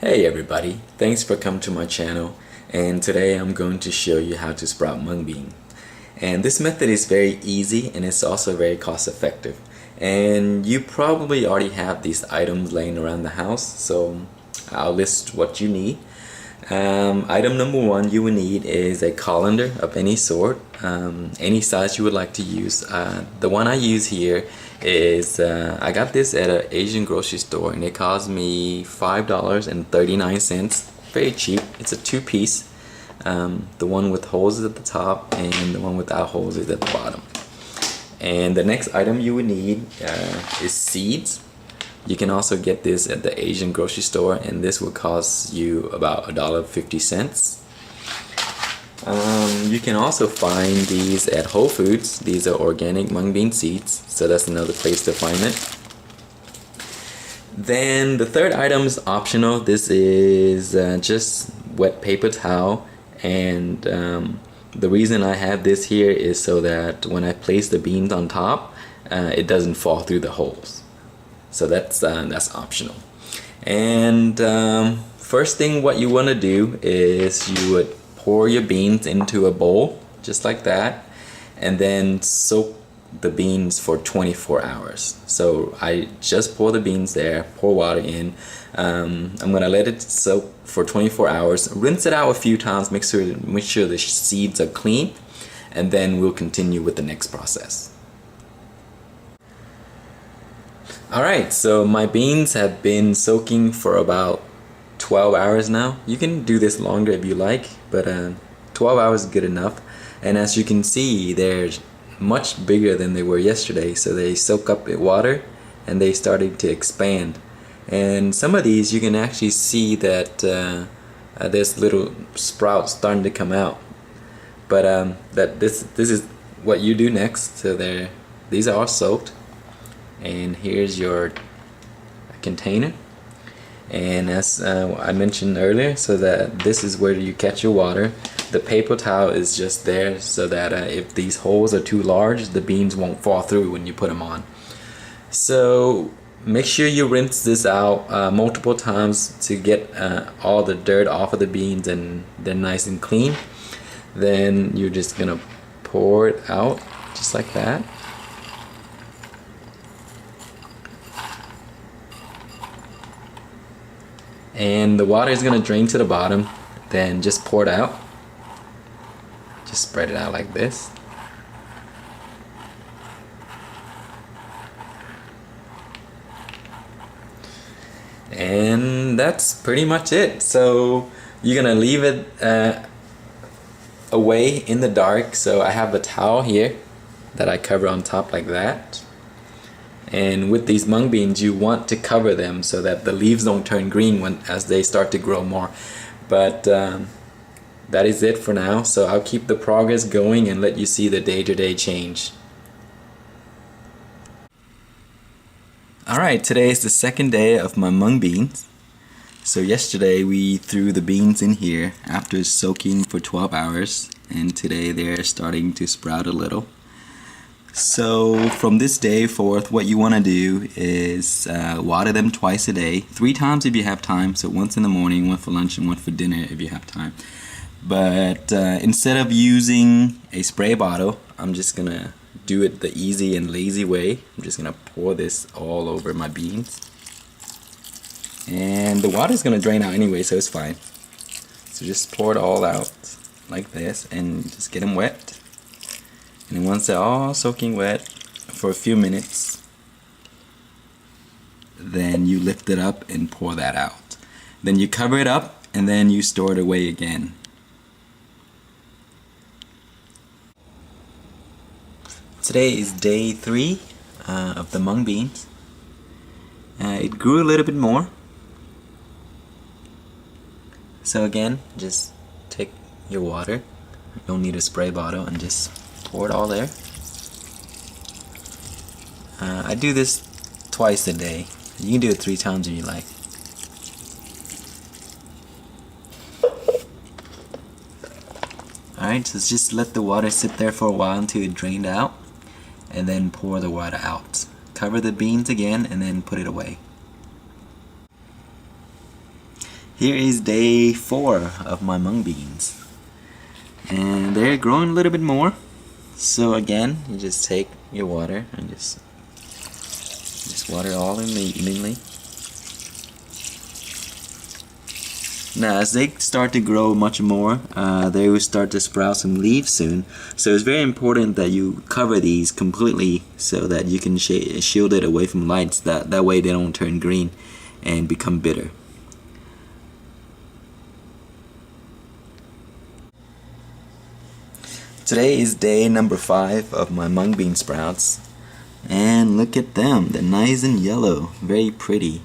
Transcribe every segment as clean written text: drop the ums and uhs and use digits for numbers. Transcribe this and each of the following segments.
Hey everybody, thanks for coming to my channel, and today I'm going to show you how to sprout mung bean. And this method is very easy and it's also very cost effective. And you probably already have these items laying around the house, so I'll list what you need. Item number one you will need is a colander of any sort, any size you would like to use. The one I use here is I got this at an Asian grocery store and it cost me $5.39. Very cheap. It's a two-piece. The one with holes is at the top and the one without holes is at the bottom. And the next item you would need is seeds. You can also get this at the Asian grocery store and this will cost you about $1.50. You can also find these at Whole Foods. These are organic mung bean seeds, so that's another place to find it. Then the third item is optional. This is just wet paper towel, and the reason I have this here is so that when I place the beans on top, it doesn't fall through the holes. So that's optional. And first thing what you want to do is you would pour your beans into a bowl just like that and then soak the beans for 24 hours. So I just pour the beans there, pour water in. I'm gonna let it soak for 24 hours, rinse it out a few times, make sure the seeds are clean, and then we'll continue with the next process. Alright, so my beans have been soaking for about 12 hours now. You can do this longer if you like, but 12 hours is good enough. And as you can see, they're much bigger than they were yesterday, so they soak up in water and they started to expand. And some of these you can actually see that there's little sprouts starting to come out. But this is what you do next. So these are all soaked. And here's your container, and as I mentioned earlier, so that this is where you catch your water. The paper towel is just there so that if these holes are too large, the beans won't fall through when you put them on. So make sure you rinse this out multiple times to get all the dirt off of the beans and they're nice and clean. Then you're just gonna pour it out just like that. And the water is going to drain to the bottom. Then just pour it out. Just spread it out like this. And that's pretty much it. So you're going to leave it away in the dark. So I have a towel here that I cover on top like that. And with these mung beans, you want to cover them so that the leaves don't turn green as they start to grow more. But that is it for now. So I'll keep the progress going and let you see the day-to-day change. Alright, today is the second day of my mung beans. So yesterday we threw the beans in here after soaking for 12 hours. And today they're starting to sprout a little. So from this day forth, what you want to do is water them twice a day, 3 times if you have time. So once in the morning, one for lunch, and one for dinner if you have time. But instead of using a spray bottle, I'm just gonna do it the easy and lazy way. I'm just gonna pour this all over my beans, and the water is gonna drain out anyway, so it's fine. So just pour it all out like this and just get them wet. And once they're all soaking wet for a few minutes, then you lift it up and pour that out. Then you cover it up and then you store it away again. Today is day 3 of the mung beans. It grew a little bit more. So again, just take your water. You don't need a spray bottle, and just pour it all there. I do this twice a day. You can do it 3 times if you like. Alright, so just let the water sit there for a while until it drained out, and then pour the water out. Cover the beans again and then put it away. Here is day 4 of my mung beans. And they're growing a little bit more. So again, you just take your water and just water all evenly. Now as they start to grow much more, they will start to sprout some leaves soon. So it's very important that you cover these completely so that you can shield it away from lights. That way they don't turn green and become bitter. Today is day number 5 of my mung bean sprouts. And look at them, they're nice and yellow, very pretty.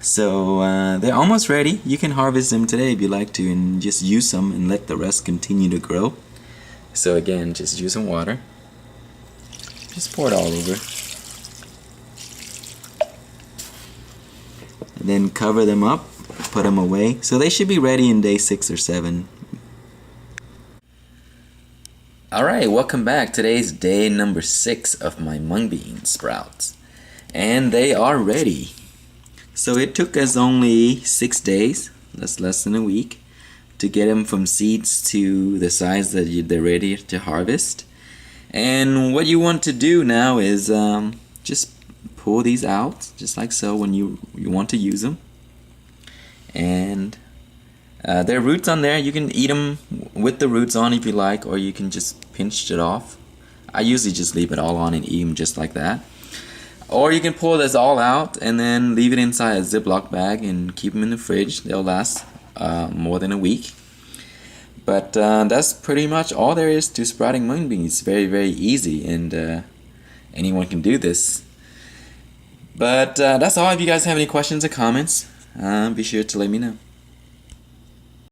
So they're almost ready. You can harvest them today if you like to and just use some and let the rest continue to grow. So again, just use some water. Just pour it all over. And then cover them up, put them away. So they should be ready in day 6 or 7. Alright, welcome back. Today's day number 6 of my mung bean sprouts. And they are ready. So it took us only 6 days, that's less than a week, to get them from seeds to the size that they're ready to harvest. And what you want to do now is just pull these out, just like so, when you want to use them. And there are roots on there. You can eat them with the roots on if you like, or you can just pinch it off. I usually just leave it all on and eat them just like that. Or you can pull this all out and then leave it inside a Ziploc bag and keep them in the fridge. They'll last more than a week. But that's pretty much all there is to sprouting mung beans. Very, very easy, and anyone can do this. But that's all. If you guys have any questions or comments, be sure to let me know.